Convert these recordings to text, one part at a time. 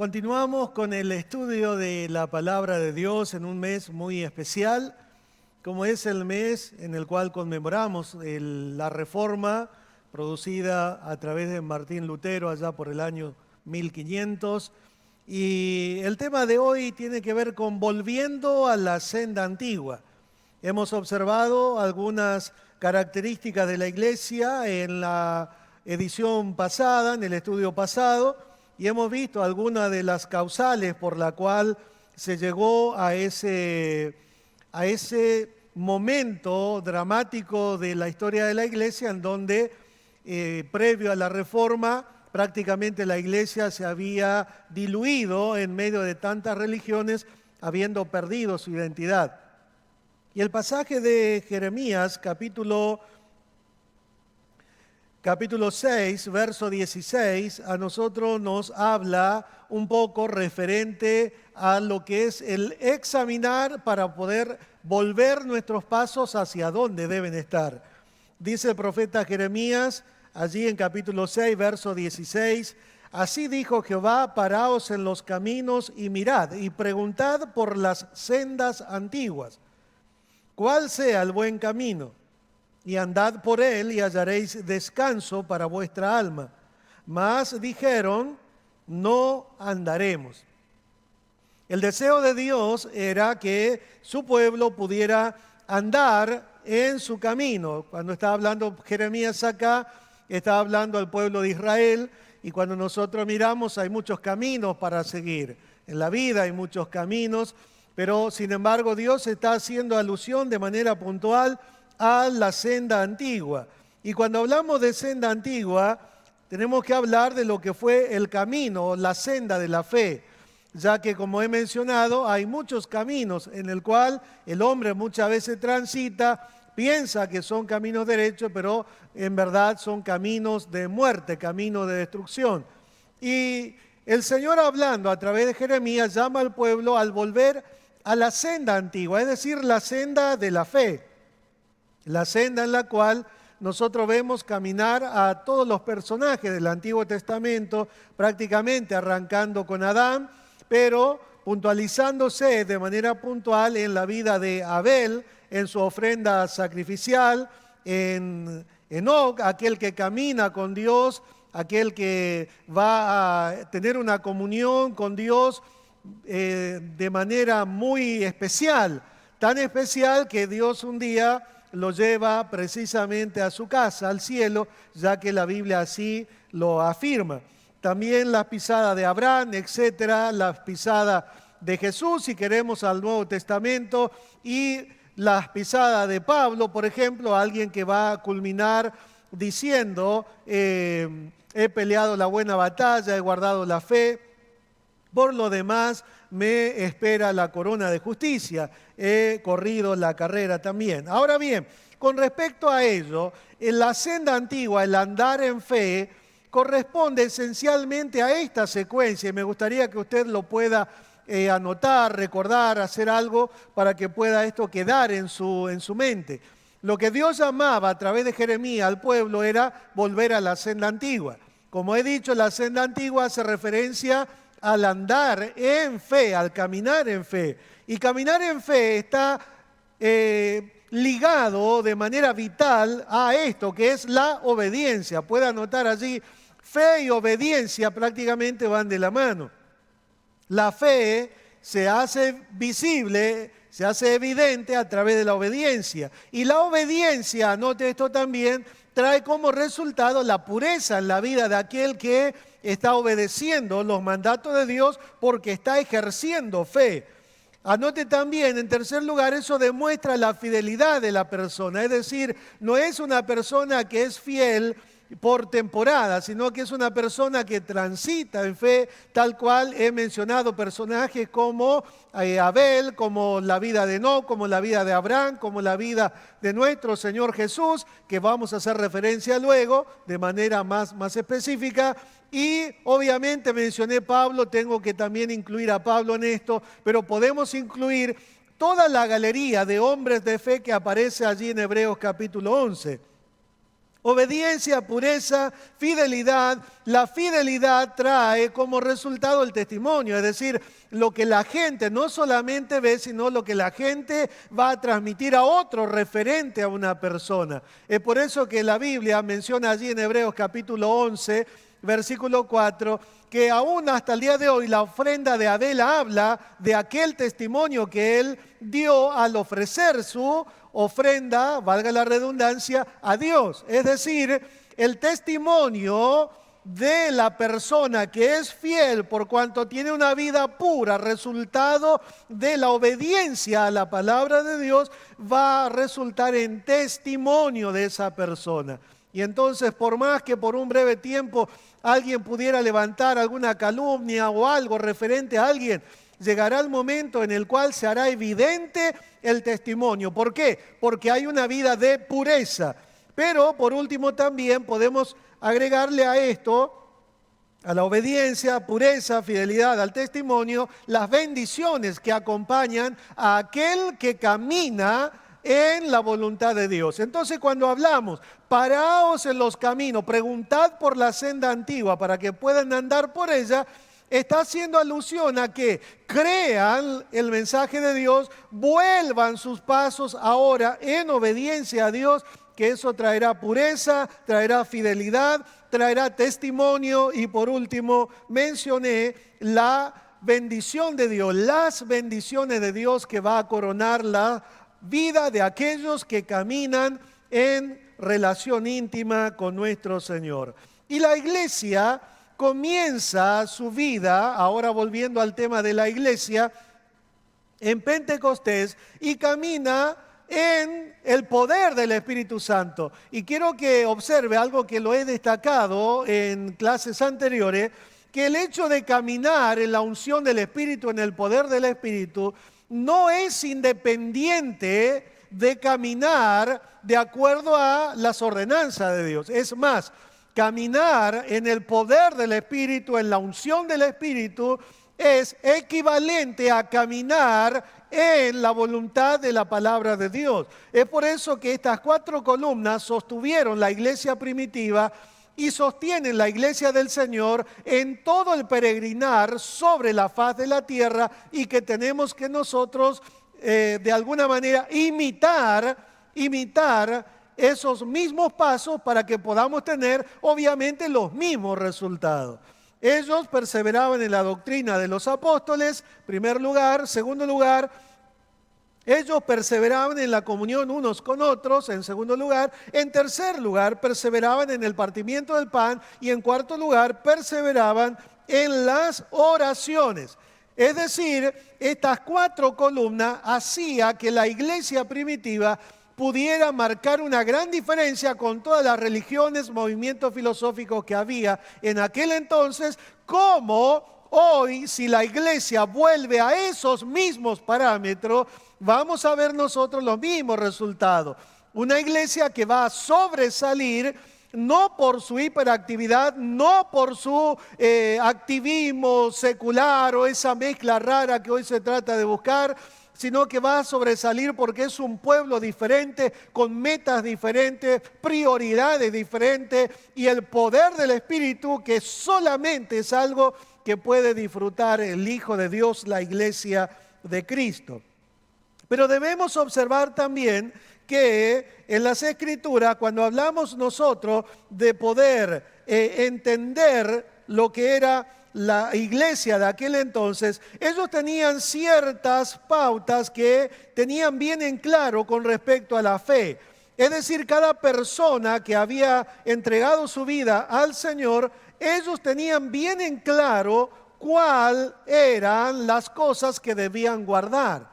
Continuamos con el estudio de la palabra de Dios en un mes muy especial, como es el mes en el cual conmemoramos la reforma producida a través de Martín Lutero allá por el año 1500. Y el tema de hoy tiene que ver con volviendo a la senda antigua. Hemos observado algunas características de la iglesia en la edición pasada, en el estudio pasado, y hemos visto algunas de las causales por la cual se llegó a ese momento dramático de la historia de la iglesia, en donde previo a la reforma prácticamente la iglesia se había diluido en medio de tantas religiones, habiendo perdido su identidad. Y el pasaje de Jeremías, capítulo 6, verso 16, a nosotros nos habla un poco referente a lo que es el examinar para poder volver nuestros pasos hacia dónde deben estar. Dice el profeta Jeremías, allí en capítulo 6, verso 16, así dijo Jehová, paraos en los caminos y mirad, y preguntad por las sendas antiguas, cuál sea el buen camino, y andad por él y hallaréis descanso para vuestra alma. Mas dijeron, no andaremos. El deseo de Dios era que su pueblo pudiera andar en su camino. Cuando está hablando Jeremías acá, está hablando al pueblo de Israel, y cuando nosotros miramos hay muchos caminos para seguir. En la vida hay muchos caminos, pero sin embargo Dios está haciendo alusión de manera puntual a la senda antigua. Y cuando hablamos de senda antigua, tenemos que hablar de lo que fue el camino, la senda de la fe, ya que, como he mencionado, hay muchos caminos en el cual el hombre muchas veces transita, piensa que son caminos derechos, pero en verdad son caminos de muerte, caminos de destrucción. Y el Señor, hablando a través de Jeremías, llama al pueblo al volver a la senda antigua, es decir, la senda de la fe. La senda en la cual nosotros vemos caminar a todos los personajes del Antiguo Testamento, prácticamente arrancando con Adán, pero puntualizándose de manera puntual en la vida de Abel, en su ofrenda sacrificial, en Enoc, aquel que camina con Dios, aquel que va a tener una comunión con Dios de manera muy especial, tan especial que Dios un día lo lleva precisamente a su casa, al cielo, ya que la Biblia así lo afirma. También las pisadas de Abraham, etcétera, las pisadas de Jesús, si queremos, al Nuevo Testamento, y las pisadas de Pablo, por ejemplo, alguien que va a culminar diciendo, he peleado la buena batalla, he guardado la fe, por lo demás me espera la corona de justicia, he corrido la carrera también. Ahora bien, con respecto a ello, en la senda antigua, el andar en fe, corresponde esencialmente a esta secuencia, y me gustaría que usted lo pueda anotar, recordar, hacer algo para que pueda esto quedar en su mente. Lo que Dios llamaba a través de Jeremías al pueblo era volver a la senda antigua. Como he dicho, la senda antigua hace referencia al andar en fe, al caminar en fe. Y caminar en fe está ligado de manera vital a esto, que es la obediencia. Puede anotar allí, fe y obediencia prácticamente van de la mano. La fe se hace visible, se hace evidente a través de la obediencia. Y la obediencia, anote esto también, trae como resultado la pureza en la vida de aquel que está obedeciendo los mandatos de Dios porque está ejerciendo fe. Anote también, en tercer lugar, eso demuestra la fidelidad de la persona. Es decir, no es una persona que es fiel por temporada, sino que es una persona que transita en fe, tal cual he mencionado personajes como Abel, como la vida de Enoc, como la vida de Abraham, como la vida de nuestro Señor Jesús, que vamos a hacer referencia luego de manera más específica. Y obviamente mencioné Pablo, tengo que también incluir a Pablo en esto, pero podemos incluir toda la galería de hombres de fe que aparece allí en Hebreos capítulo 11. Obediencia, pureza, fidelidad. La fidelidad trae como resultado el testimonio, es decir, lo que la gente no solamente ve, sino lo que la gente va a transmitir a otro referente a una persona. Es por eso que la Biblia menciona allí en Hebreos capítulo 11, versículo 4, que aún hasta el día de hoy la ofrenda de Abel habla de aquel testimonio que él dio al ofrecer su ofrenda, valga la redundancia, a Dios. Es decir, el testimonio de la persona que es fiel por cuanto tiene una vida pura, resultado de la obediencia a la palabra de Dios, va a resultar en testimonio de esa persona. Y entonces, por más que por un breve tiempo alguien pudiera levantar alguna calumnia o algo referente a alguien, llegará el momento en el cual se hará evidente el testimonio. ¿Por qué? Porque hay una vida de pureza. Pero, por último, también podemos agregarle a esto, a la obediencia, pureza, fidelidad al testimonio, las bendiciones que acompañan a aquel que camina en la voluntad de Dios. Entonces, cuando hablamos, paraos en los caminos, preguntad por la senda antigua para que puedan andar por ella, está haciendo alusión a que crean el mensaje de Dios, vuelvan sus pasos ahora en obediencia a Dios, que eso traerá pureza, traerá fidelidad, traerá testimonio y por último mencioné la bendición de Dios, las bendiciones de Dios que va a coronar la vida de aquellos que caminan en relación íntima con nuestro Señor. Y la iglesia comienza su vida, ahora volviendo al tema de la iglesia, en Pentecostés y camina en el poder del Espíritu Santo. Y quiero que observe algo que lo he destacado en clases anteriores, que el hecho de caminar en la unción del Espíritu, en el poder del Espíritu, no es independiente de caminar de acuerdo a las ordenanzas de Dios. Es más, caminar en el poder del Espíritu, en la unción del Espíritu, es equivalente a caminar en la voluntad de la palabra de Dios. Es por eso que estas 4 columnas sostuvieron la iglesia primitiva y sostienen la iglesia del Señor en todo el peregrinar sobre la faz de la tierra y que tenemos que nosotros de alguna manera imitar esos mismos pasos para que podamos tener obviamente los mismos resultados. Ellos perseveraban en la doctrina de los apóstoles, primer lugar. Segundo lugar, ellos perseveraban en la comunión unos con otros, en segundo lugar. En tercer lugar, perseveraban en el partimiento del pan. Y en cuarto lugar, perseveraban en las oraciones. Es decir, estas 4 columnas hacían que la iglesia primitiva pudiera marcar una gran diferencia con todas las religiones, movimientos filosóficos que había en aquel entonces, como hoy, si la iglesia vuelve a esos mismos parámetros, vamos a ver nosotros los mismos resultados. Una iglesia que va a sobresalir no por su hiperactividad, no por su activismo secular o esa mezcla rara que hoy se trata de buscar, sino que va a sobresalir porque es un pueblo diferente, con metas diferentes, prioridades diferentes y el poder del Espíritu que solamente es algo que puede disfrutar el Hijo de Dios, la iglesia de Cristo. Pero debemos observar también que en las Escrituras, cuando hablamos nosotros de poder entender lo que era la iglesia de aquel entonces, ellos tenían ciertas pautas que tenían bien en claro con respecto a la fe. Es decir, cada persona que había entregado su vida al Señor, ellos tenían bien en claro cuáles eran las cosas que debían guardar.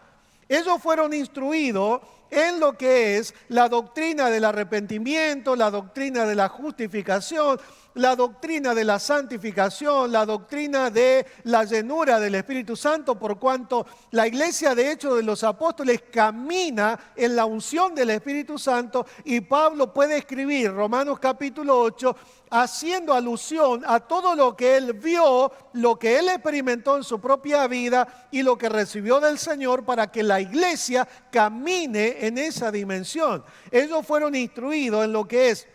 Ellos fueron instruidos en lo que es la doctrina del arrepentimiento, la doctrina de la justificación, la doctrina de la santificación, la doctrina de la llenura del Espíritu Santo, por cuanto la iglesia de Hechos de los Apóstoles camina en la unción del Espíritu Santo y Pablo puede escribir Romanos capítulo 8 haciendo alusión a todo lo que él vio, lo que él experimentó en su propia vida y lo que recibió del Señor para que la iglesia camine en esa dimensión. Ellos fueron instruidos en lo que es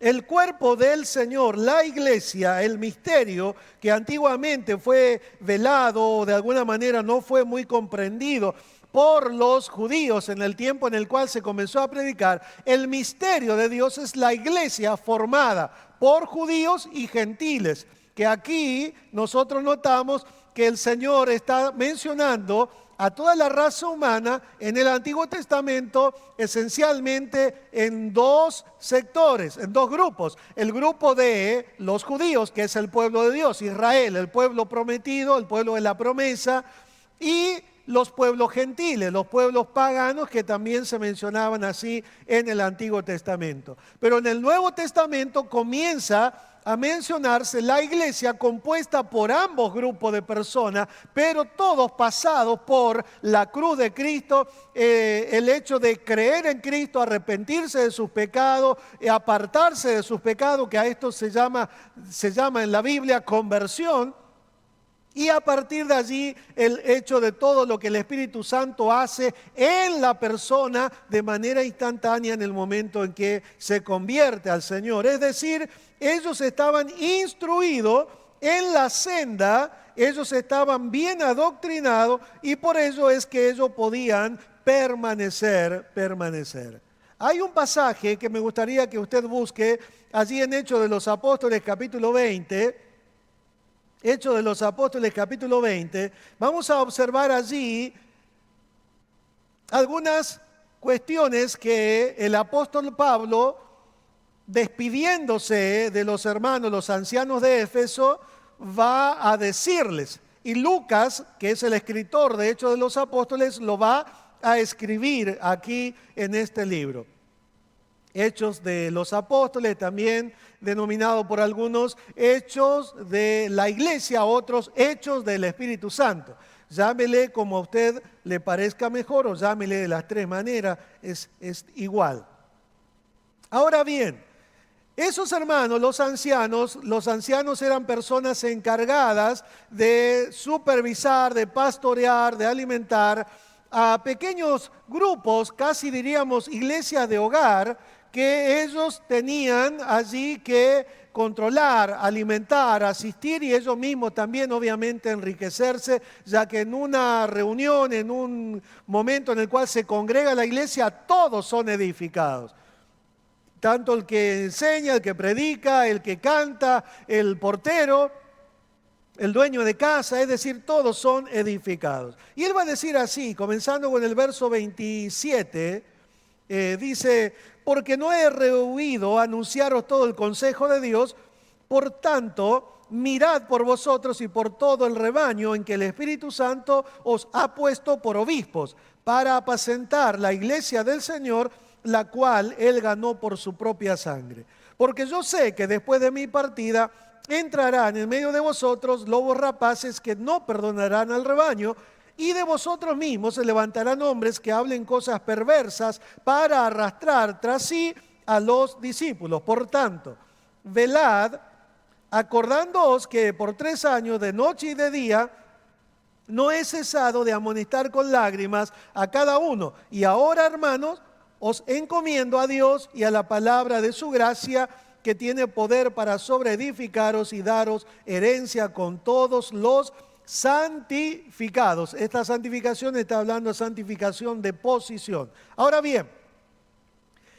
el cuerpo del Señor, la iglesia, el misterio que antiguamente fue velado o de alguna manera no fue muy comprendido por los judíos en el tiempo en el cual se comenzó a predicar, el misterio de Dios es la iglesia formada por judíos y gentiles, que aquí nosotros notamos que el Señor está mencionando a toda la raza humana en el Antiguo Testamento esencialmente en dos sectores, en dos grupos. El grupo de los judíos, que es el pueblo de Dios, Israel, el pueblo prometido, el pueblo de la promesa, y los pueblos gentiles, los pueblos paganos que también se mencionaban así en el Antiguo Testamento. Pero en el Nuevo Testamento comienza a mencionarse la iglesia compuesta por ambos grupos de personas, pero todos pasados por la cruz de Cristo, el hecho de creer en Cristo, arrepentirse de sus pecados, apartarse de sus pecados, que a esto se llama en la Biblia conversión. Y a partir de allí el hecho de todo lo que el Espíritu Santo hace en la persona de manera instantánea en el momento en que se convierte al Señor. Es decir, ellos estaban instruidos en la senda, ellos estaban bien adoctrinados y por ello es que ellos podían permanecer. Hay un pasaje que me gustaría que usted busque allí en Hechos de los Apóstoles capítulo 20. Hechos de los Apóstoles capítulo 20, vamos a observar allí algunas cuestiones que el apóstol Pablo, despidiéndose de los hermanos, los ancianos de Éfeso, va a decirles. Y Lucas, que es el escritor de Hechos de los Apóstoles, lo va a escribir aquí en este libro. Hechos de los Apóstoles, también denominado por algunos Hechos de la Iglesia, otros Hechos del Espíritu Santo. Llámele como a usted le parezca mejor o llámele de las tres maneras, es igual. Ahora bien, esos hermanos, los ancianos eran personas encargadas de supervisar, de pastorear, de alimentar a pequeños grupos, casi diríamos iglesias de hogar, que ellos tenían allí que controlar, alimentar, asistir y ellos mismos también obviamente enriquecerse, ya que en una reunión, en un momento en el cual se congrega la iglesia, todos son edificados. Tanto el que enseña, el que predica, el que canta, el portero, el dueño de casa, es decir, todos son edificados. Y él va a decir así, comenzando con el verso 27, dice: porque no he rehuido anunciaros todo el consejo de Dios, por tanto, mirad por vosotros y por todo el rebaño en que el Espíritu Santo os ha puesto por obispos, para apacentar la iglesia del Señor, la cual Él ganó por su propia sangre. Porque yo sé que después de mi partida entrarán en medio de vosotros lobos rapaces que no perdonarán al rebaño, y de vosotros mismos se levantarán hombres que hablen cosas perversas para arrastrar tras sí a los discípulos. Por tanto, velad, acordándoos que por 3 años, de noche y de día, no he cesado de amonestar con lágrimas a cada uno. Y ahora, hermanos, os encomiendo a Dios y a la palabra de su gracia, que tiene poder para sobreedificaros y daros herencia con todos los santificados. Esta santificación está hablando de santificación de posición. Ahora bien,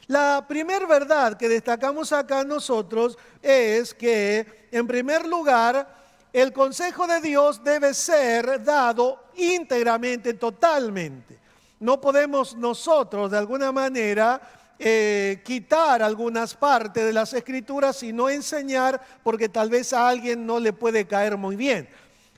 la primera verdad que destacamos acá nosotros es que, en primer lugar, el consejo de Dios debe ser dado íntegramente, totalmente. No podemos nosotros, de alguna manera, quitar algunas partes de las Escrituras y no enseñar porque tal vez a alguien no le puede caer muy bien.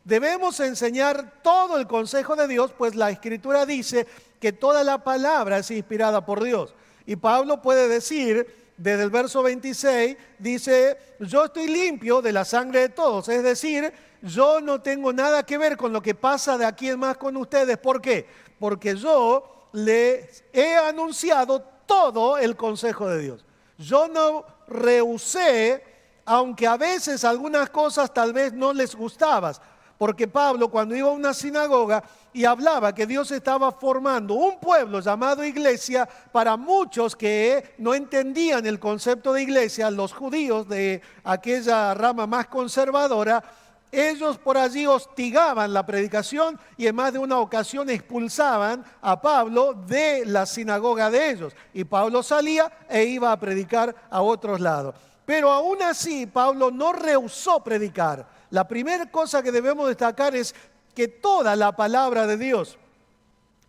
Debemos enseñar todo el consejo de Dios, pues la Escritura dice que toda la palabra es inspirada por Dios. Y Pablo puede decir, desde el verso 26, dice: yo estoy limpio de la sangre de todos. Es decir, yo no tengo nada que ver con lo que pasa de aquí en más con ustedes. ¿Por qué? Porque yo les he anunciado todo el consejo de Dios. Yo no rehusé, aunque a veces algunas cosas tal vez no les gustaban. Porque Pablo, cuando iba a una sinagoga y hablaba que Dios estaba formando un pueblo llamado iglesia, para muchos que no entendían el concepto de iglesia, los judíos de aquella rama más conservadora, ellos por allí hostigaban la predicación y en más de una ocasión expulsaban a Pablo de la sinagoga de ellos. Y Pablo salía e iba a predicar a otros lados. Pero aún así Pablo no rehusó predicar. La primera cosa que debemos destacar es que toda la palabra de Dios,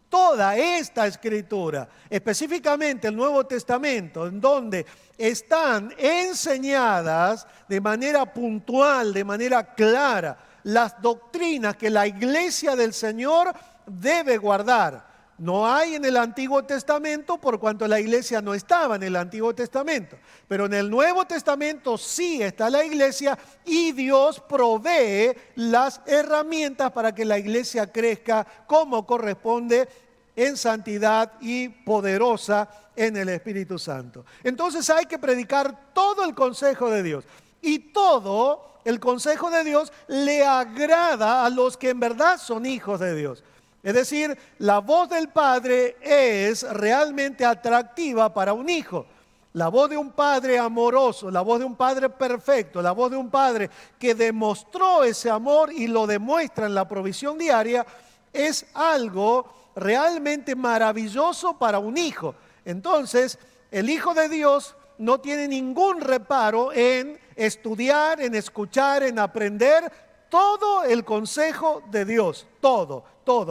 toda esta escritura, específicamente el Nuevo Testamento, en donde están enseñadas de manera puntual, de manera clara, las doctrinas que la iglesia del Señor debe guardar. No hay en el Antiguo Testamento por cuanto la iglesia no estaba en el Antiguo Testamento. Pero en el Nuevo Testamento sí está la iglesia y Dios provee las herramientas para que la iglesia crezca como corresponde en santidad y poderosa en el Espíritu Santo. Entonces hay que predicar todo el consejo de Dios. Y todo el consejo de Dios le agrada a los que en verdad son hijos de Dios. Es decir, la voz del Padre es realmente atractiva para un hijo. La voz de un Padre amoroso, la voz de un Padre perfecto, la voz de un Padre que demostró ese amor y lo demuestra en la provisión diaria, es algo realmente maravilloso para un hijo. Entonces, el Hijo de Dios no tiene ningún reparo en estudiar, en escuchar, en aprender todo el consejo de Dios, todo,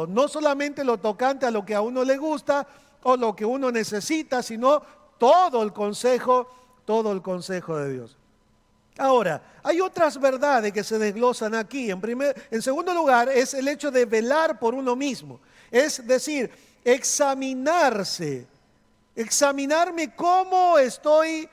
no solamente lo tocante a lo que a uno le gusta o lo que uno necesita, sino todo el consejo de Dios. Ahora, hay otras verdades que se desglosan aquí. En segundo lugar, es el hecho de velar por uno mismo, es decir, examinarme cómo estoy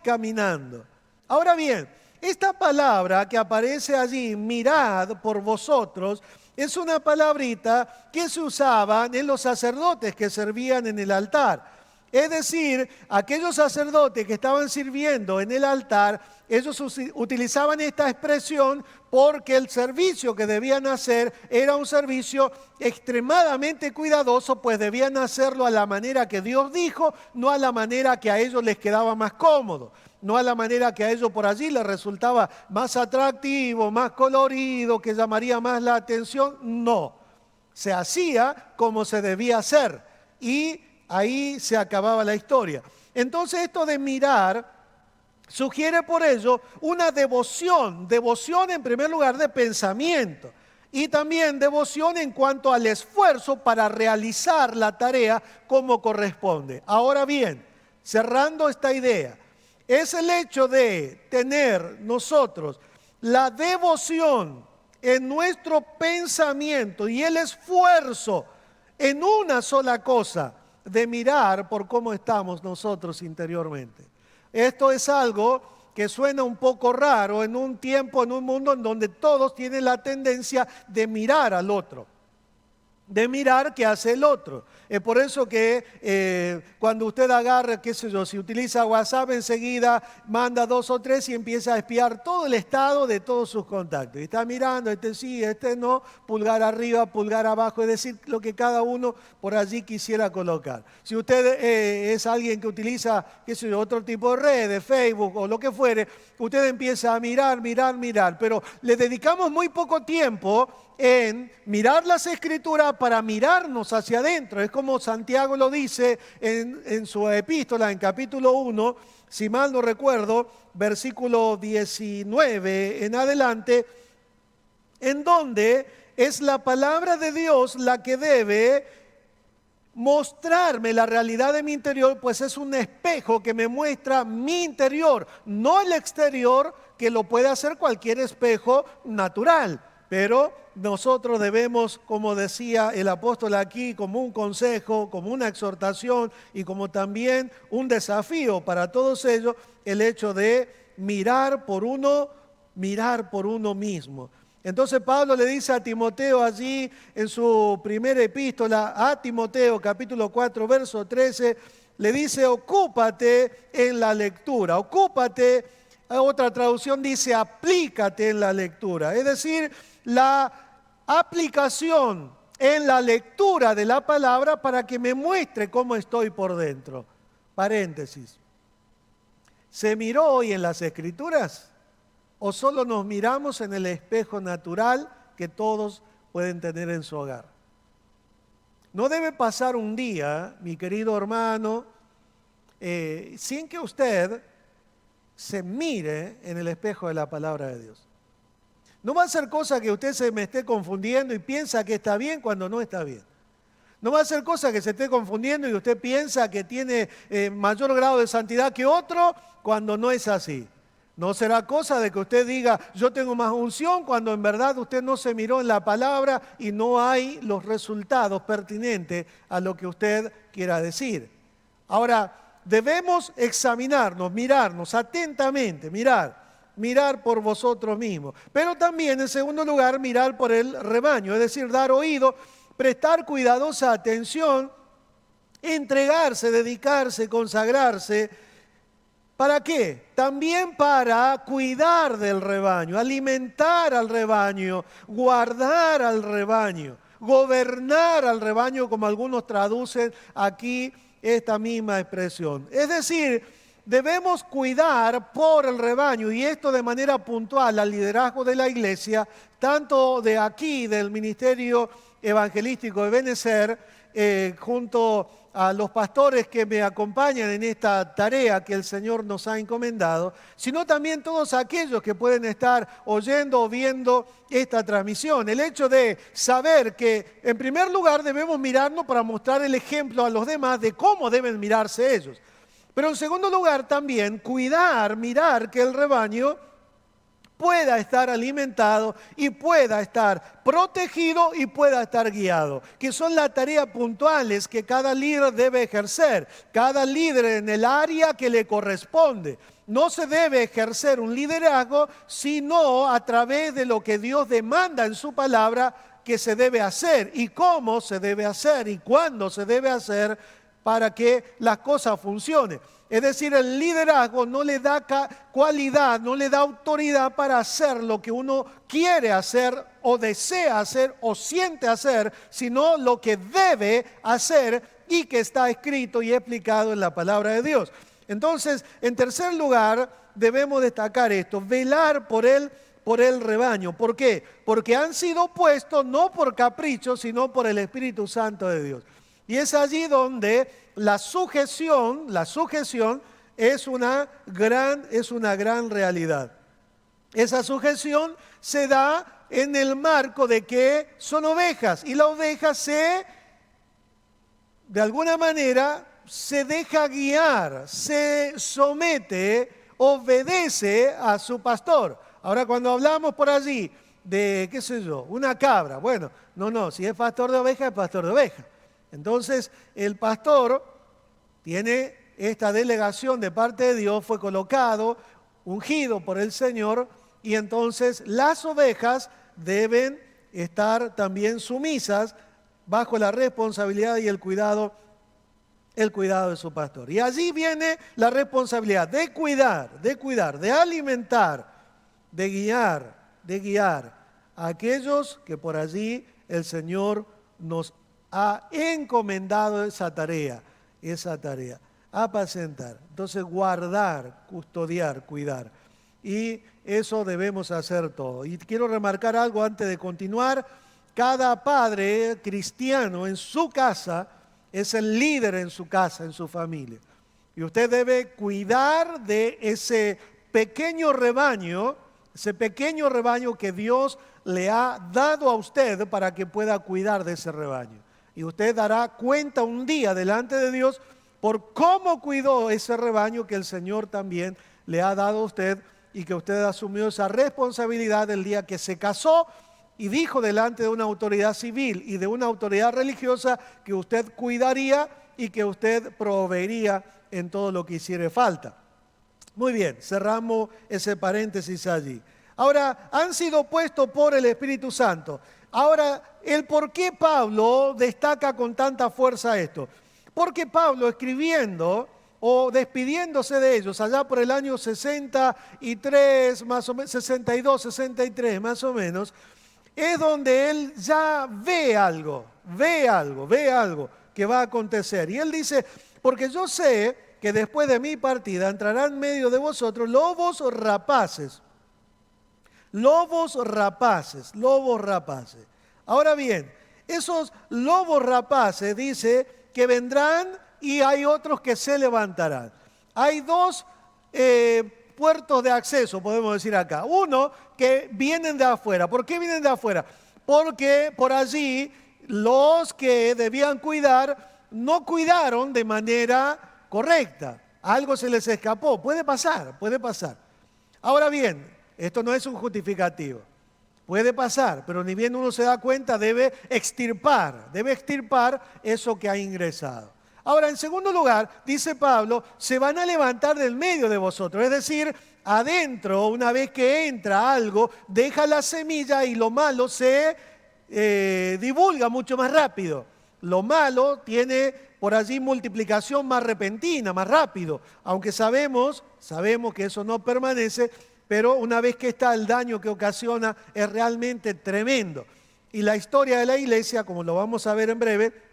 caminando. Ahora bien, esta palabra que aparece allí, mirad por vosotros, es una palabrita que se usaba en los sacerdotes que servían en el altar. Es decir, aquellos sacerdotes que estaban sirviendo en el altar, ellos utilizaban esta expresión porque el servicio que debían hacer era un servicio extremadamente cuidadoso, pues debían hacerlo a la manera que Dios dijo, no a la manera que a ellos les quedaba más cómodo. No a la manera que a ellos por allí les resultaba más atractivo, más colorido, que llamaría más la atención. No, se hacía como se debía hacer y ahí se acababa la historia. Entonces esto de mirar sugiere por ello una devoción en primer lugar de pensamiento y también devoción en cuanto al esfuerzo para realizar la tarea como corresponde. Ahora bien, cerrando esta idea, es el hecho de tener nosotros la devoción en nuestro pensamiento y el esfuerzo en una sola cosa de mirar por cómo estamos nosotros interiormente. Esto es algo que suena un poco raro en un tiempo, en un mundo en donde todos tienen la tendencia de mirar al otro, de mirar qué hace el otro. Es por eso que cuando usted agarra, qué sé yo, si utiliza WhatsApp enseguida manda 2 o 3 y empieza a espiar todo el estado de todos sus contactos. Y está mirando, este sí, este no, pulgar arriba, pulgar abajo, es decir, lo que cada uno por allí quisiera colocar. Si usted es alguien que utiliza, qué sé yo, otro tipo de redes, Facebook o lo que fuere, usted empieza a mirar, pero le dedicamos muy poco tiempo en mirar las Escrituras para mirarnos hacia adentro. Es como Santiago lo dice en su epístola, en capítulo 1, si mal no recuerdo, versículo 19 en adelante, en donde es la palabra de Dios la que debe mostrarme la realidad de mi interior, pues es un espejo que me muestra mi interior, no el exterior, que lo puede hacer cualquier espejo natural. Pero nosotros debemos, como decía el apóstol aquí, como un consejo, como una exhortación y como también un desafío para todos ellos, el hecho de mirar por uno mismo. Entonces Pablo le dice a Timoteo allí en su primera epístola a Timoteo, capítulo 4, verso 13, le dice: ocúpate en la lectura, ocúpate Otra traducción dice, aplícate en la lectura. Es decir, la aplicación en la lectura de la palabra para que me muestre cómo estoy por dentro. Paréntesis. ¿Se miró hoy en las Escrituras? ¿O solo nos miramos en el espejo natural que todos pueden tener en su hogar? No debe pasar un día, mi querido hermano, sin que usted se mire en el espejo de la palabra de Dios. No va a ser cosa que usted se me esté confundiendo y piensa que está bien cuando no está bien. No va a ser cosa que se esté confundiendo y usted piensa que tiene mayor grado de santidad que otro cuando no es así. No será cosa de que usted diga, yo tengo más unción, cuando en verdad usted no se miró en la palabra y no hay los resultados pertinentes a lo que usted quiera decir. Ahora, debemos examinarnos, mirarnos atentamente, mirar por vosotros mismos. Pero también, en segundo lugar, mirar por el rebaño, es decir, dar oído, prestar cuidadosa atención, entregarse, dedicarse, consagrarse. ¿Para qué? También para cuidar del rebaño, alimentar al rebaño, guardar al rebaño, gobernar al rebaño, como algunos traducen aquí esta misma expresión. Es decir, debemos cuidar por el rebaño, y esto de manera puntual al liderazgo de la iglesia, tanto de aquí, del ministerio evangelístico de Benecer, junto a los pastores que me acompañan en esta tarea que el Señor nos ha encomendado, sino también todos aquellos que pueden estar oyendo o viendo esta transmisión. El hecho de saber que, en primer lugar, debemos mirarnos para mostrar el ejemplo a los demás de cómo deben mirarse ellos. Pero en segundo lugar, también mirar que el rebaño pueda estar alimentado y pueda estar protegido y pueda estar guiado, que son las tareas puntuales que cada líder debe ejercer, cada líder en el área que le corresponde. No se debe ejercer un liderazgo sino a través de lo que Dios demanda en su palabra que se debe hacer y cómo se debe hacer y cuándo se debe hacer para que las cosas funcionen. Es decir, el liderazgo no le da cualidad, no le da autoridad para hacer lo que uno quiere hacer o desea hacer o siente hacer, sino lo que debe hacer y que está escrito y explicado en la palabra de Dios. Entonces, en tercer lugar, debemos destacar esto, velar por el rebaño. ¿Por qué? Porque han sido puestos no por capricho, sino por el Espíritu Santo de Dios. Y es allí donde la sujeción es una gran realidad. Esa sujeción se da en el marco de que son ovejas y la oveja de alguna manera, se deja guiar, se somete, obedece a su pastor. Ahora, cuando hablamos por allí de, qué sé yo, una cabra, bueno, no, si es pastor de oveja, es pastor de oveja. Entonces, el pastor tiene esta delegación de parte de Dios, fue colocado, ungido por el Señor, y entonces las ovejas deben estar también sumisas bajo la responsabilidad y el cuidado de su pastor. Y allí viene la responsabilidad de cuidar, de alimentar, de guiar a aquellos que por allí el Señor nos ha encomendado esa tarea, apacentar. Entonces, guardar, custodiar, cuidar. Y eso debemos hacer todo. Y quiero remarcar algo antes de continuar. Cada padre cristiano en su casa es el líder en su casa, en su familia. Y usted debe cuidar de ese pequeño rebaño que Dios le ha dado a usted para que pueda cuidar de ese rebaño. Y usted dará cuenta un día delante de Dios por cómo cuidó ese rebaño que el Señor también le ha dado a usted y que usted asumió esa responsabilidad el día que se casó y dijo delante de una autoridad civil y de una autoridad religiosa que usted cuidaría y que usted proveería en todo lo que hiciere falta. Muy bien, cerramos ese paréntesis allí. Ahora, han sido puestos por el Espíritu Santo. Ahora, el por qué Pablo destaca con tanta fuerza esto. Porque Pablo, escribiendo o despidiéndose de ellos, allá por el año 63, más o menos, 62, 63 más o menos, es donde él ya ve algo que va a acontecer. Y él dice, porque yo sé que después de mi partida entrarán en medio de vosotros lobos rapaces. Lobos rapaces. Ahora bien, esos lobos rapaces dice que vendrán y hay otros que se levantarán. Hay dos puertos de acceso, podemos decir acá. Uno, que vienen de afuera. ¿Por qué vienen de afuera? Porque por allí los que debían cuidar no cuidaron de manera correcta. Algo se les escapó. Puede pasar. Ahora bien, esto no es un justificativo. Puede pasar, pero ni bien uno se da cuenta, debe extirpar eso que ha ingresado. Ahora, en segundo lugar, dice Pablo, se van a levantar del medio de vosotros. Es decir, adentro, una vez que entra algo, deja la semilla y lo malo se divulga mucho más rápido. Lo malo tiene por allí multiplicación más repentina, más rápido. Aunque sabemos que eso no permanece, pero una vez que está, el daño que ocasiona es realmente tremendo. Y la historia de la iglesia, como lo vamos a ver en breve,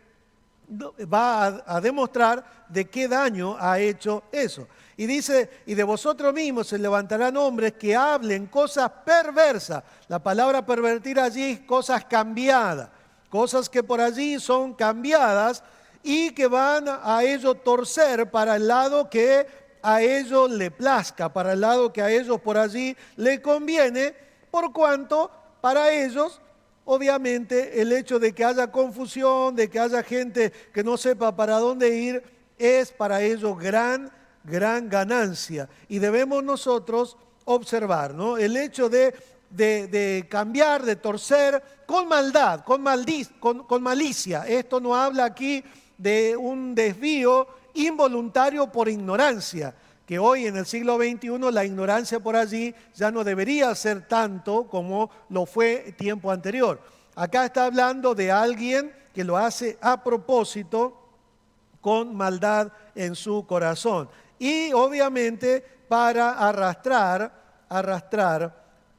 va a demostrar de qué daño ha hecho eso. Y dice, y de vosotros mismos se levantarán hombres que hablen cosas perversas. La palabra pervertir allí es cosas cambiadas, cosas que por allí son cambiadas y que van a ellos torcer para el lado que a ellos le plazca, para el lado que a ellos por allí le conviene, por cuanto para ellos, obviamente, el hecho de que haya confusión, de que haya gente que no sepa para dónde ir, es para ellos gran ganancia. Y debemos nosotros observar, ¿no? El hecho de cambiar, de torcer con maldad, con malicia. Esto no habla aquí de un desvío involuntario por ignorancia, que hoy en el siglo XXI la ignorancia por allí ya no debería ser tanto como lo fue tiempo anterior. Acá está hablando de alguien que lo hace a propósito con maldad en su corazón. Y obviamente para arrastrar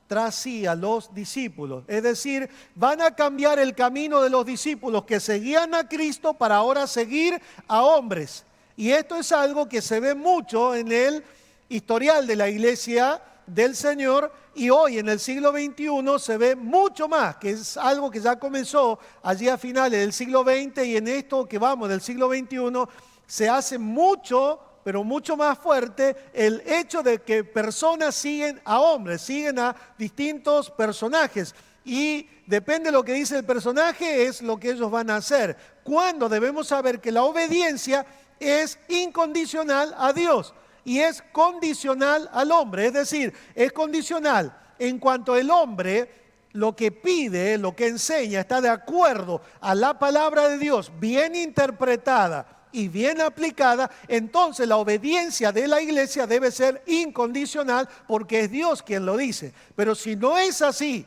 tras sí a los discípulos. Es decir, van a cambiar el camino de los discípulos que seguían a Cristo para ahora seguir a hombres. Y esto es algo que se ve mucho en el historial de la iglesia del Señor y hoy en el siglo XXI se ve mucho más, que es algo que ya comenzó allí a finales del siglo XX y en esto que vamos del siglo XXI se hace mucho, pero mucho más fuerte el hecho de que personas siguen a hombres, siguen a distintos personajes y depende de lo que dice el personaje es lo que ellos van a hacer. Cuando debemos saber que la obediencia es incondicional a Dios y es condicional al hombre, es decir, es condicional en cuanto el hombre lo que pide, lo que enseña, está de acuerdo a la palabra de Dios, bien interpretada y bien aplicada, entonces la obediencia de la iglesia debe ser incondicional porque es Dios quien lo dice. Pero si no es así,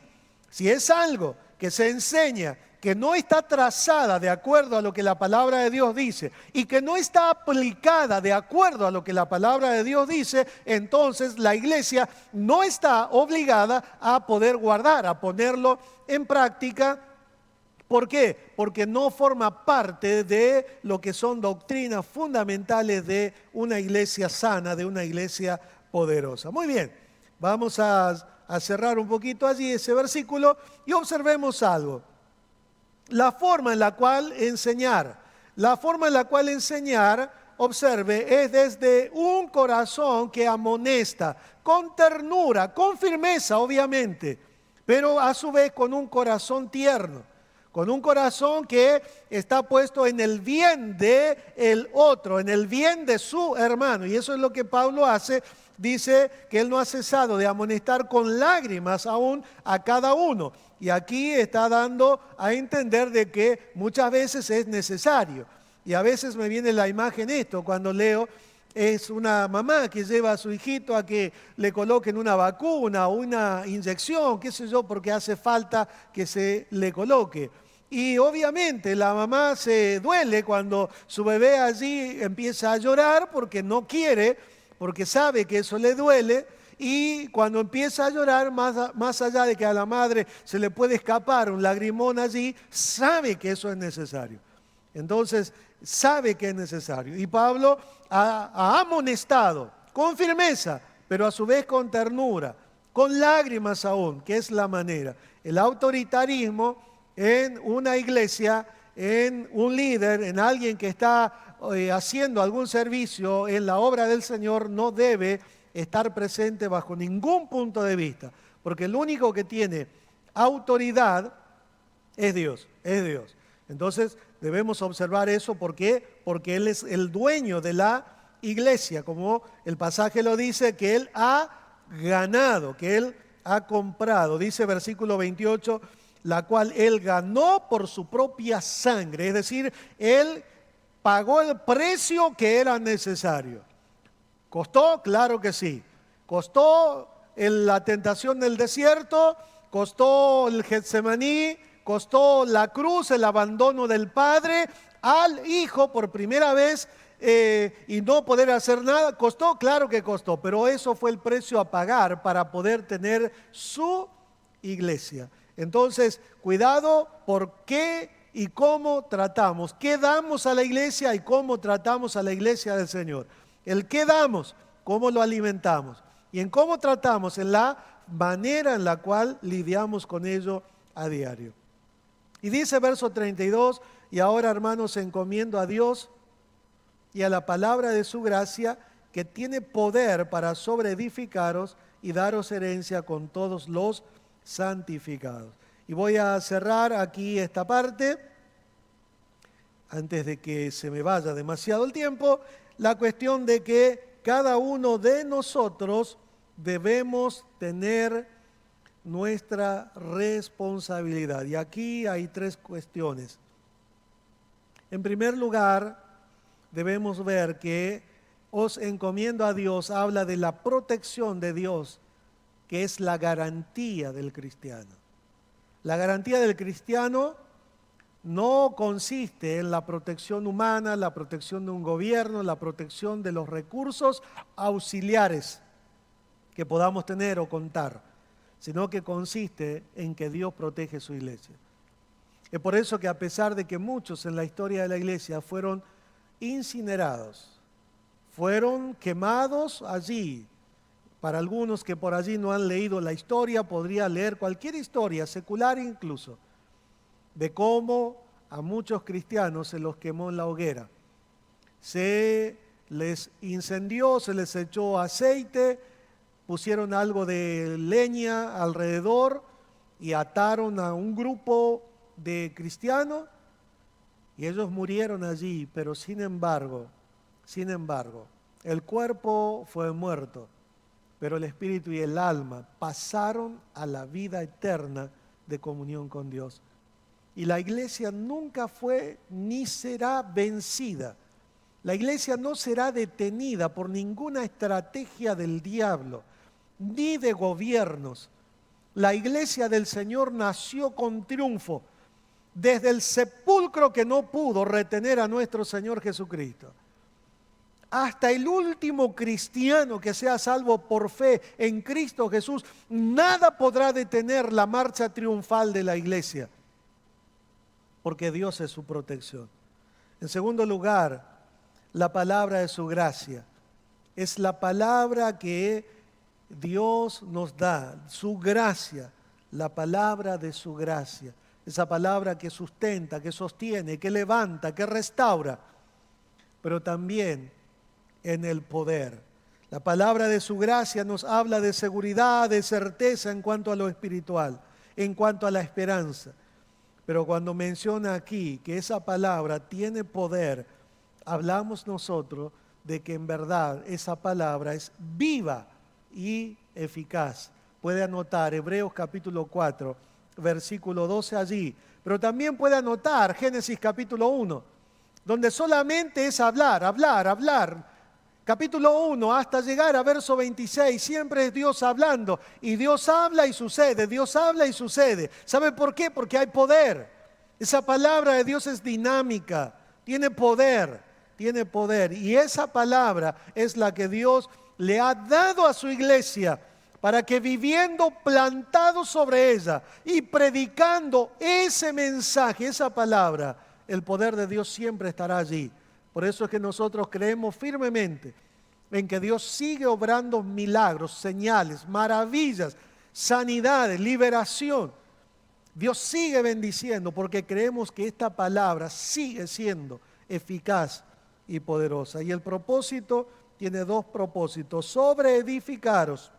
si es algo que se enseña que no está trazada de acuerdo a lo que la palabra de Dios dice y que no está aplicada de acuerdo a lo que la palabra de Dios dice, entonces la iglesia no está obligada a poder guardar, a ponerlo en práctica. ¿Por qué? Porque no forma parte de lo que son doctrinas fundamentales de una iglesia sana, de una iglesia poderosa. Muy bien, vamos a cerrar un poquito allí ese versículo y observemos algo. La forma en la cual enseñar, observe, es desde un corazón que amonesta, con ternura, con firmeza obviamente, pero a su vez con un corazón tierno, con un corazón que está puesto en el bien del otro, en el bien de su hermano. Y eso es lo que Pablo hace. Dice que él no ha cesado de amonestar con lágrimas aún a cada uno. Y aquí está dando a entender de que muchas veces es necesario. Y a veces me viene la imagen esto, cuando leo, es una mamá que lleva a su hijito a que le coloquen una vacuna o una inyección, qué sé yo, porque hace falta que se le coloque. Y obviamente la mamá se duele cuando su bebé allí empieza a llorar porque no quiere, porque sabe que eso le duele. Y cuando empieza a llorar, más allá de que a la madre se le puede escapar un lagrimón allí, sabe que eso es necesario. Entonces, sabe que es necesario. Y Pablo ha amonestado con firmeza, pero a su vez con ternura, con lágrimas aún, que es la manera. El autoritarismo en una iglesia, en un líder, en alguien que está haciendo algún servicio en la obra del Señor, no debe estar presente bajo ningún punto de vista, porque el único que tiene autoridad es Dios, es Dios. Entonces debemos observar eso. ¿Por qué? Porque Él es el dueño de la iglesia, como el pasaje lo dice, que Él ha ganado, que Él ha comprado. Dice versículo 28, la cual Él ganó por su propia sangre, es decir, Él pagó el precio que era necesario. ¿Costó? Claro que sí. ¿Costó la tentación del desierto? ¿Costó el Getsemaní? ¿Costó la cruz, el abandono del Padre al Hijo por primera vez y no poder hacer nada? ¿Costó? Claro que costó, pero eso fue el precio a pagar para poder tener su iglesia. Entonces, cuidado por qué y cómo tratamos. ¿Qué damos a la iglesia y cómo tratamos a la iglesia del Señor? El qué damos, cómo lo alimentamos. Y en cómo tratamos, en la manera en la cual lidiamos con ello a diario. Y dice verso 32, y ahora hermanos encomiendo a Dios y a la palabra de su gracia, que tiene poder para sobreedificaros y daros herencia con todos los santificados. Y voy a cerrar aquí esta parte, antes de que se me vaya demasiado el tiempo, la cuestión de que cada uno de nosotros debemos tener nuestra responsabilidad. Y aquí hay tres cuestiones. En primer lugar, debemos ver que os encomiendo a Dios habla de la protección de Dios, que es la garantía del cristiano. La garantía del cristiano no consiste en la protección humana, la protección de un gobierno, la protección de los recursos auxiliares que podamos tener o contar, sino que consiste en que Dios protege su iglesia. Es por eso que a pesar de que muchos en la historia de la iglesia fueron incinerados, fueron quemados allí. Para algunos que por allí no han leído la historia, podría leer cualquier historia, secular incluso, de cómo a muchos cristianos se los quemó en la hoguera. Se les incendió, se les echó aceite, pusieron algo de leña alrededor y ataron a un grupo de cristianos y ellos murieron allí, pero sin embargo, el cuerpo fue muerto, pero el espíritu y el alma pasaron a la vida eterna de comunión con Dios. Y la iglesia nunca fue ni será vencida. La iglesia no será detenida por ninguna estrategia del diablo, ni de gobiernos. La iglesia del Señor nació con triunfo, desde el sepulcro que no pudo retener a nuestro Señor Jesucristo, hasta el último cristiano que sea salvo por fe en Cristo Jesús. Nada podrá detener la marcha triunfal de la iglesia, porque Dios es su protección. En segundo lugar, la palabra de su gracia. Es la palabra que Dios nos da, su gracia, la palabra de su gracia. Esa palabra que sustenta, que sostiene, que levanta, que restaura, pero también en el poder. La palabra de su gracia nos habla de seguridad, de certeza en cuanto a lo espiritual, en cuanto a la esperanza. Pero cuando menciona aquí que esa palabra tiene poder, hablamos nosotros de que en verdad esa palabra es viva y eficaz. Puede anotar Hebreos capítulo 4, versículo 12 allí, pero también puede anotar Génesis capítulo 1, donde solamente es hablar. Capítulo 1 hasta llegar a verso 26, siempre es Dios hablando, y Dios habla y sucede, Dios habla y sucede. ¿Sabe por qué? Porque hay poder. Esa palabra de Dios es dinámica, tiene poder. Y esa palabra es la que Dios le ha dado a su iglesia para que viviendo plantado sobre ella y predicando ese mensaje, esa palabra, el poder de Dios siempre estará allí. Por eso es que nosotros creemos firmemente en que Dios sigue obrando milagros, señales, maravillas, sanidades, liberación. Dios sigue bendiciendo porque creemos que esta palabra sigue siendo eficaz y poderosa. Y el propósito tiene dos propósitos: sobreedificaros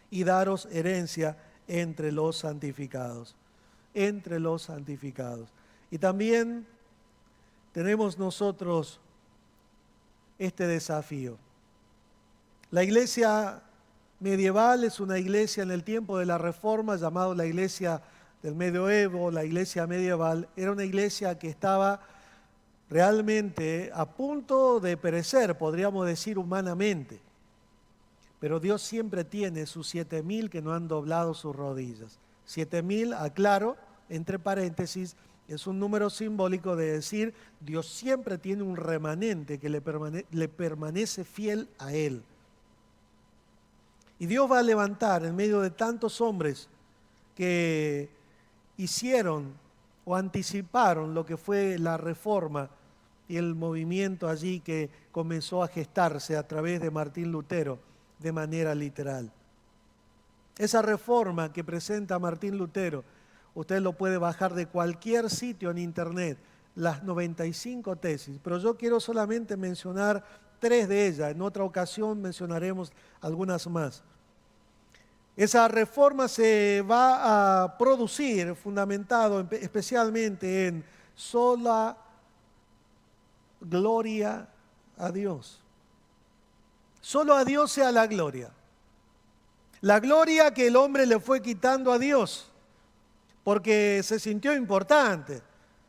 y daros herencia entre los santificados. Entre los santificados. Y también tenemos nosotros este desafío. La iglesia medieval es una iglesia en el tiempo de la Reforma, llamada la iglesia del medioevo, la iglesia medieval. Era una iglesia que estaba realmente a punto de perecer, podríamos decir humanamente. Pero Dios siempre tiene sus 7,000 que no han doblado sus rodillas. 7,000, aclaro, entre paréntesis, es un número simbólico de decir, Dios siempre tiene un remanente que le permanece fiel a Él. Y Dios va a levantar en medio de tantos hombres que hicieron o anticiparon lo que fue la Reforma y el movimiento allí que comenzó a gestarse a través de Martín Lutero de manera literal. Esa reforma que presenta Martín Lutero, usted lo puede bajar de cualquier sitio en internet, las 95 tesis, pero yo quiero solamente mencionar 3 de ellas. En otra ocasión mencionaremos algunas más. Esa reforma se va a producir fundamentado especialmente en sola gloria a Dios. Solo a Dios sea la gloria. La gloria que el hombre le fue quitando a Dios, porque se sintió importante.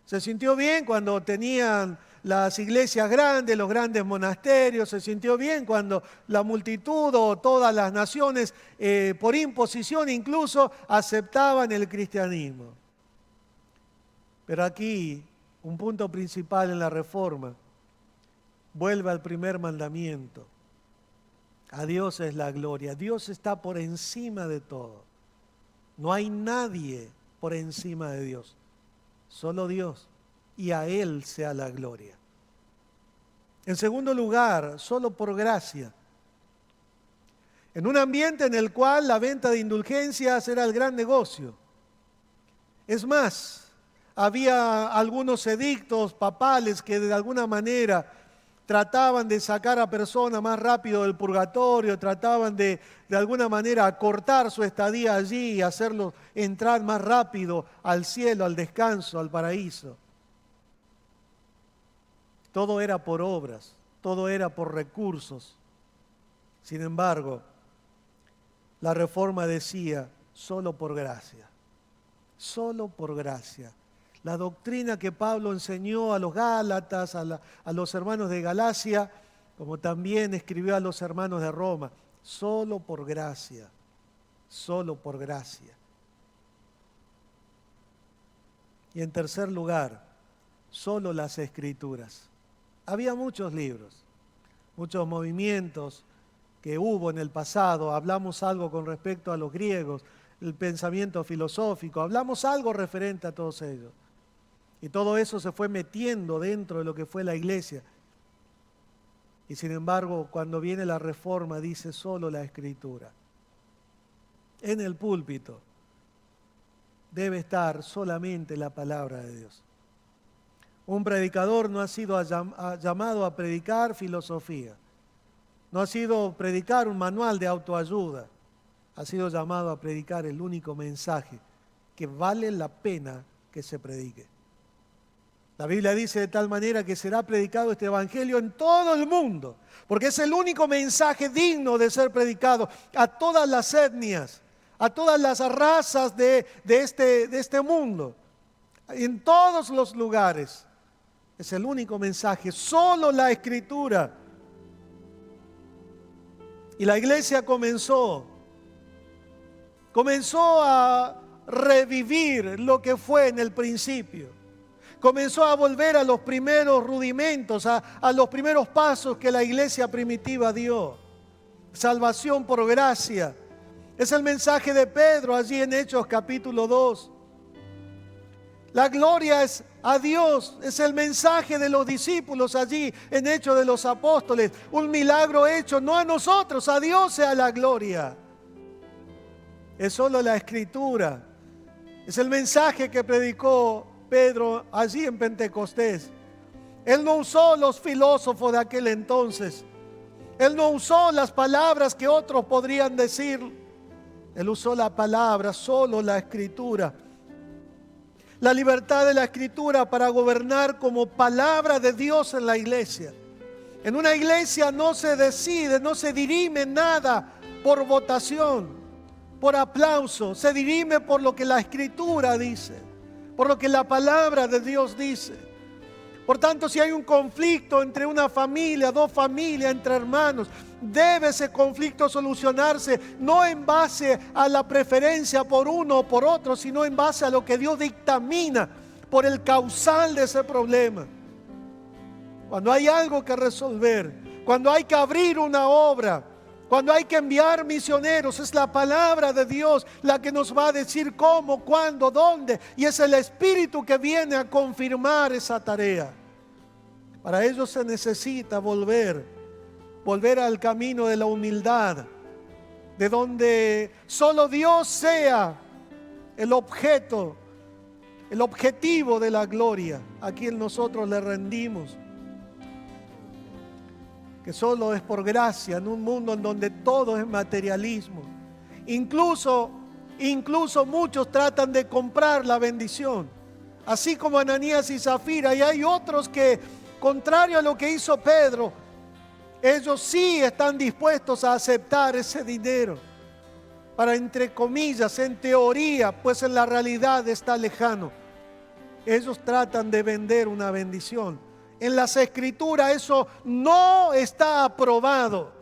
Se sintió bien cuando tenían las iglesias grandes, los grandes monasterios. Se sintió bien cuando la multitud o todas las naciones, por imposición incluso, aceptaban el cristianismo. Pero aquí, un punto principal en la Reforma, vuelve al primer mandamiento. A Dios es la gloria. Dios está por encima de todo. No hay nadie por encima de Dios. Solo Dios. Y a Él sea la gloria. En segundo lugar, solo por gracia. En un ambiente en el cual la venta de indulgencias era el gran negocio. Es más, había algunos edictos papales que de alguna manera trataban de sacar a personas más rápido del purgatorio, trataban de alguna manera acortar su estadía allí y hacerlos entrar más rápido al cielo, al descanso, al paraíso. Todo era por obras, todo era por recursos. Sin embargo, la Reforma decía, solo por gracia, solo por gracia. La doctrina que Pablo enseñó a los Gálatas, a los hermanos de Galacia, como también escribió a los hermanos de Roma, solo por gracia, solo por gracia. Y en tercer lugar, solo las Escrituras. Había muchos libros, muchos movimientos que hubo en el pasado. Hablamos algo con respecto a los griegos, el pensamiento filosófico, hablamos algo referente a todos ellos. Y todo eso se fue metiendo dentro de lo que fue la iglesia. Y sin embargo, cuando viene la Reforma, dice solo la Escritura. En el púlpito debe estar solamente la palabra de Dios. Un predicador no ha sido llamado a predicar filosofía. No ha sido predicar un manual de autoayuda. Ha sido llamado a predicar el único mensaje que vale la pena que se predique. La Biblia dice de tal manera que será predicado este evangelio en todo el mundo, porque es el único mensaje digno de ser predicado a todas las etnias, a todas las razas de este mundo, en todos los lugares. Es el único mensaje, solo la Escritura. Y la iglesia comenzó a revivir lo que fue en el principio. Comenzó a volver a los primeros rudimentos, a los primeros pasos que la iglesia primitiva dio. Salvación por gracia. Es el mensaje de Pedro allí en Hechos capítulo 2. La gloria es a Dios, es el mensaje de los discípulos allí en Hechos de los Apóstoles. Un milagro hecho no a nosotros, a Dios sea la gloria. Es solo la Escritura. Es el mensaje que predicó Pedro allí en Pentecostés. Él no usó los filósofos de aquel entonces. Él no usó las palabras que otros podrían decir. Él usó la palabra, solo la Escritura. La libertad de la Escritura para gobernar como palabra de Dios en la iglesia. En una iglesia no se decide, no se dirime nada por votación, por aplauso. Se dirime por lo que la Escritura dice, por lo que la palabra de Dios dice. Por tanto, si hay un conflicto entre una familia, dos familias, entre hermanos, debe ese conflicto solucionarse no en base a la preferencia por uno o por otro, sino en base a lo que Dios dictamina por el causal de ese problema. Cuando hay algo que resolver, cuando hay que abrir una obra, cuando hay que enviar misioneros, es la palabra de Dios la que nos va a decir cómo, cuándo, dónde. Y es el Espíritu que viene a confirmar esa tarea. Para ello se necesita volver al camino de la humildad, de donde solo Dios sea el objeto, el objetivo de la gloria, a quien nosotros le rendimos. Que solo es por gracia en un mundo en donde todo es materialismo. Incluso muchos tratan de comprar la bendición, así como Ananías y Zafira, y hay otros que, contrario a lo que hizo Pedro, ellos sí están dispuestos a aceptar ese dinero para, entre comillas, en teoría, pues en la realidad está lejano. Ellos tratan de vender una bendición. En las Escrituras eso no está aprobado.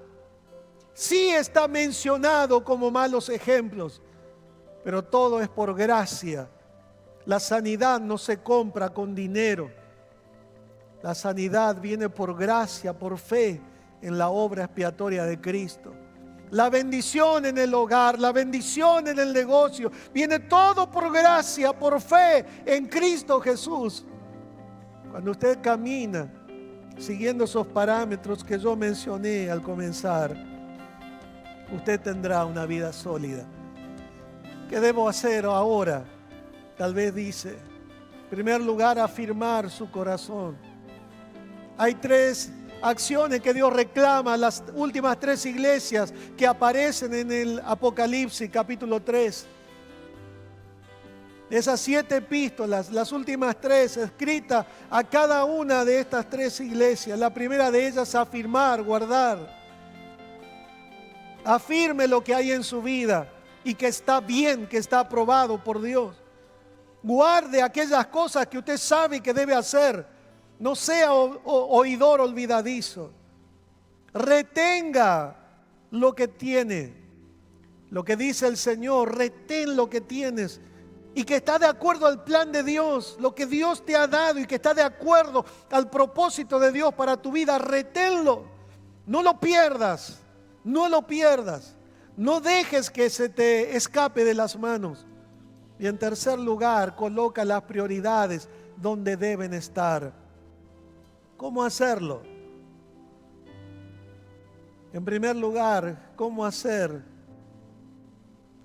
Sí está mencionado como malos ejemplos, pero todo es por gracia. La sanidad no se compra con dinero. La sanidad viene por gracia, por fe en la obra expiatoria de Cristo. La bendición en el hogar, la bendición en el negocio, viene todo por gracia, por fe en Cristo Jesús. Cuando usted camina siguiendo esos parámetros que yo mencioné al comenzar, usted tendrá una vida sólida. ¿Qué debo hacer ahora? Tal vez dice, en primer lugar, afirmar su corazón. Hay 3 acciones que Dios reclama a las últimas 3 iglesias que aparecen en el Apocalipsis capítulo 3. Esas 7 epístolas, las últimas 3 escritas a cada una de estas 3 iglesias. La primera de ellas, afirmar, guardar. Afirme lo que hay en su vida y que está bien, que está aprobado por Dios. Guarde aquellas cosas que usted sabe que debe hacer. No sea oidor olvidadizo. Retenga lo que tiene. Lo que dice el Señor, retén lo que tienes. Y que está de acuerdo al plan de Dios, lo que Dios te ha dado y que está de acuerdo al propósito de Dios para tu vida, reténlo. No lo pierdas, no lo pierdas. No dejes que se te escape de las manos. Y en tercer lugar, coloca las prioridades donde deben estar. ¿Cómo hacerlo? En primer lugar, ¿cómo hacer?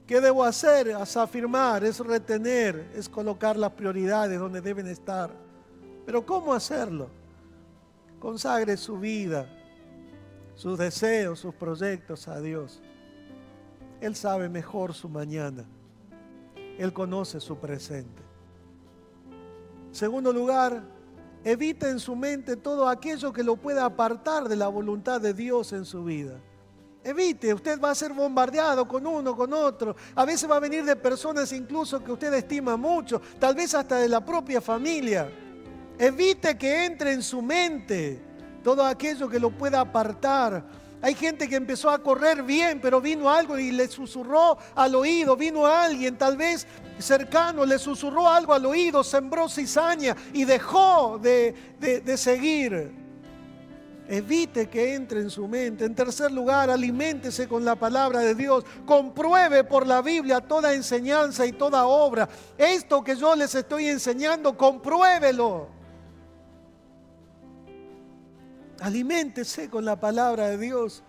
¿Qué debo hacer? Es afirmar, es retener, es colocar las prioridades donde deben estar. Pero ¿cómo hacerlo? Consagre su vida, sus deseos, sus proyectos a Dios. Él sabe mejor su mañana. Él conoce su presente. En segundo lugar, evite en su mente todo aquello que lo pueda apartar de la voluntad de Dios en su vida. Evite, usted va a ser bombardeado con uno, con otro. A veces va a venir de personas incluso que usted estima mucho, tal vez hasta de la propia familia. Evite que entre en su mente todo aquello que lo pueda apartar Hay gente que empezó a correr bien, pero vino algo y le susurró al oído. Vino alguien tal vez cercano, le susurró algo al oído, sembró cizaña y dejó de seguir. Evite que entre en su mente. En tercer lugar, aliméntese con la palabra de Dios. Compruebe por la Biblia toda enseñanza y toda obra. Esto que yo les estoy enseñando, compruébelo. Aliméntese con la palabra de Dios.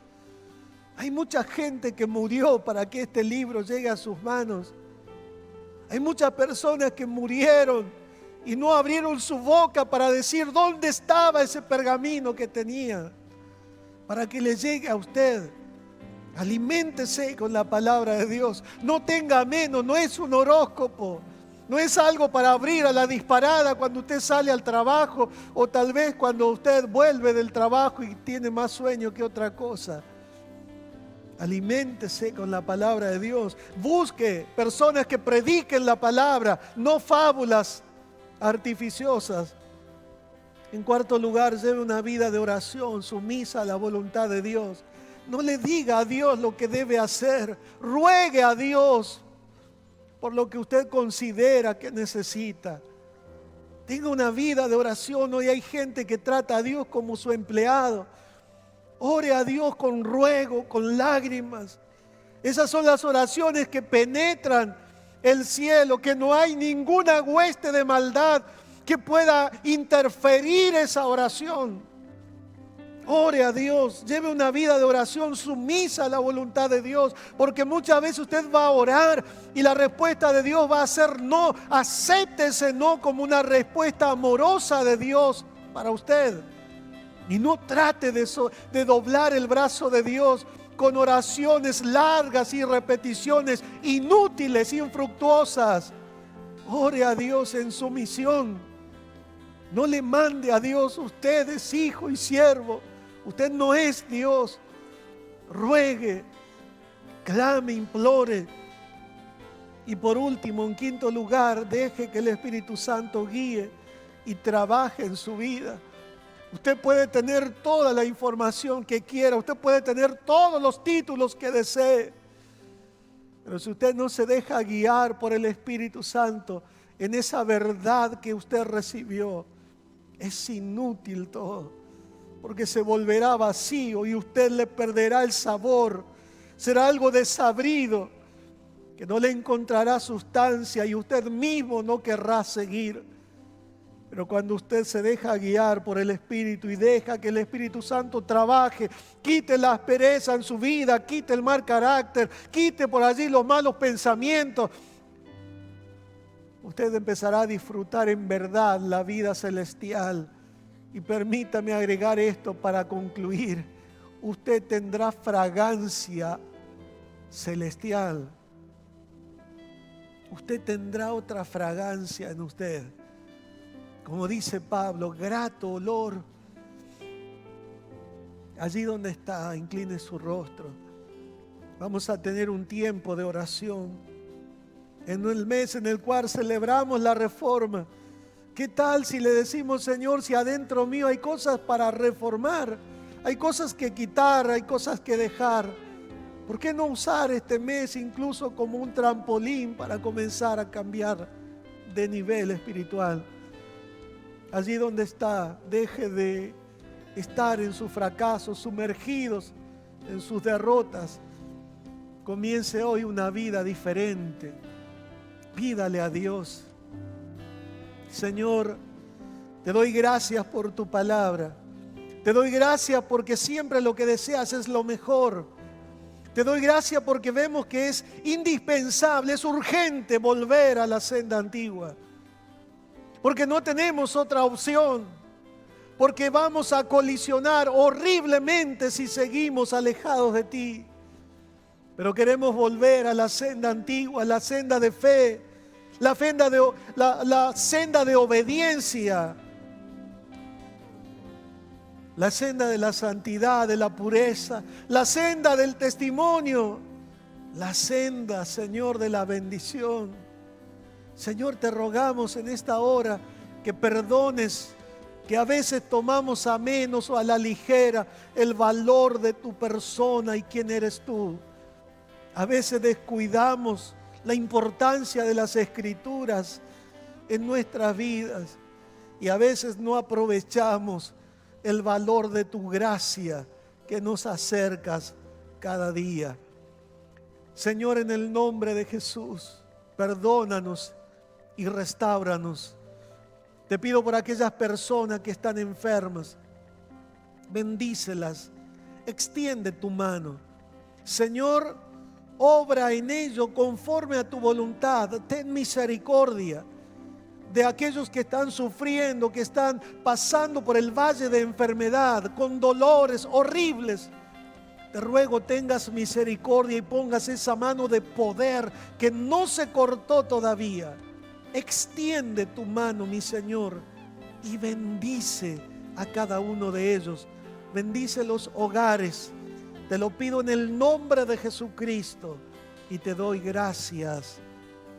Hay mucha gente que murió para que este libro llegue a sus manos. Hay muchas personas que murieron y no abrieron su boca para decir dónde estaba ese pergamino que tenía, para que le llegue a usted. Aliméntese con la palabra de Dios. No tenga menos, no es un horóscopo. No es algo para abrir a la disparada cuando usted sale al trabajo o tal vez cuando usted vuelve del trabajo y tiene más sueño que otra cosa. Aliméntese con la palabra de Dios. Busque personas que prediquen la palabra, no fábulas artificiosas. En cuarto lugar, lleve una vida de oración sumisa a la voluntad de Dios. No le diga a Dios lo que debe hacer. Ruegue a Dios por lo que usted considera que necesita. Tenga una vida de oración. Hoy hay gente que trata a Dios como su empleado. Ore a Dios con ruego, con lágrimas. Esas son las oraciones que penetran el cielo, que no hay ninguna hueste de maldad que pueda interferir esa oración. Ore a Dios, lleve una vida de oración sumisa a la voluntad de Dios, porque muchas veces usted va a orar y la respuesta de Dios va a ser no. Acepte ese no como una respuesta amorosa de Dios para usted. Y no trate de doblar el brazo de Dios con oraciones largas y repeticiones inútiles, infructuosas. Ore a Dios en sumisión. No le mande a Dios, usted es hijo y siervo. Usted no es Dios. Ruegue, clame, implore. Y por último, en quinto lugar, deje que el Espíritu Santo guíe y trabaje en su vida. Usted puede tener toda la información que quiera, usted puede tener todos los títulos que desee, pero si usted no se deja guiar por el Espíritu Santo en esa verdad que usted recibió, es inútil todo, porque se volverá vacío y usted le perderá el sabor. Será algo desabrido que no le encontrará sustancia y usted mismo no querrá seguir. Pero cuando usted se deja guiar por el Espíritu y deja que el Espíritu Santo trabaje, quite la aspereza en su vida, quite el mal carácter, quite por allí los malos pensamientos, usted empezará a disfrutar en verdad la vida celestial. Y permítame agregar esto para concluir: usted tendrá fragancia celestial. Usted tendrá otra fragancia en usted. Como dice Pablo, grato olor. Allí donde está, incline su rostro. Vamos a tener un tiempo de oración en el mes en el cual celebramos la reforma. ¿Qué tal si le decimos, Señor, si adentro mío hay cosas para reformar? Hay cosas que quitar, hay cosas que dejar. ¿Por qué no usar este mes incluso como un trampolín para comenzar a cambiar de nivel espiritual? Allí donde está, deje de estar en sus fracasos, sumergidos en sus derrotas. Comience hoy una vida diferente. Pídale a Dios: Señor, te doy gracias por tu palabra. Te doy gracias porque siempre lo que deseas es lo mejor. Te doy gracias porque vemos que es indispensable, es urgente volver a la senda antigua. Porque no tenemos otra opción, porque vamos a colisionar horriblemente si seguimos alejados de ti. Pero queremos volver a la senda antigua, la senda de fe, la senda de obediencia, la senda de la santidad, de la pureza, la senda del testimonio, la senda, Señor, de la bendición. Señor, te rogamos en esta hora que perdones que a veces tomamos a menos o a la ligera el valor de tu persona y quién eres tú. A veces descuidamos la importancia de las Escrituras en nuestras vidas y a veces no aprovechamos el valor de tu gracia que nos acercas cada día. Señor, en el nombre de Jesús, perdónanos y restáuranos. Te pido por aquellas personas que están enfermas, bendícelas, extiende tu mano. Señor, obra en ello conforme a tu voluntad. Ten misericordia de aquellos que están sufriendo, que están pasando por el valle de enfermedad, con dolores horribles. Te ruego tengas misericordia y pongas esa mano de poder que no se cortó todavía. Extiende tu mano, mi Señor, y bendice a cada uno de ellos. Bendice los hogares. Te lo pido en el nombre de Jesucristo y te doy gracias.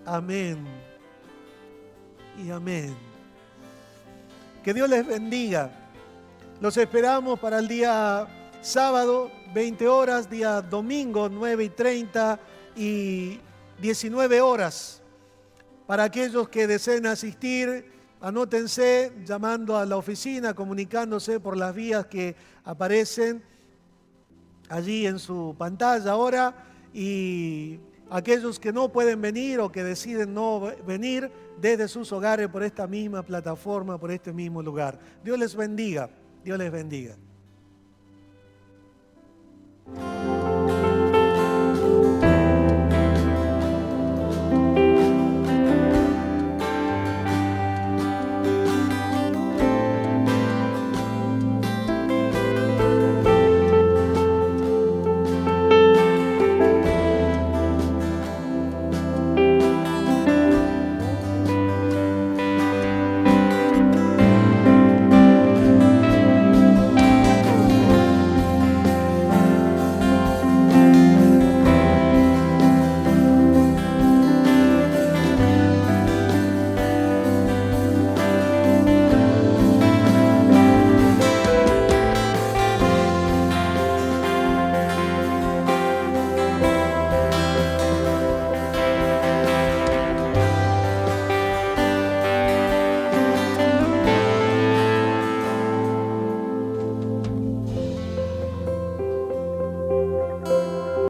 Amén y amén. Que Dios les bendiga. Los esperamos para el día sábado, 20 horas, día domingo, 9:30 y 19 horas. Para aquellos que deseen asistir, anótense llamando a la oficina, comunicándose por las vías que aparecen allí en su pantalla ahora. Y aquellos que no pueden venir o que deciden no venir desde sus hogares por esta misma plataforma, por este mismo lugar. Dios les bendiga. Dios les bendiga.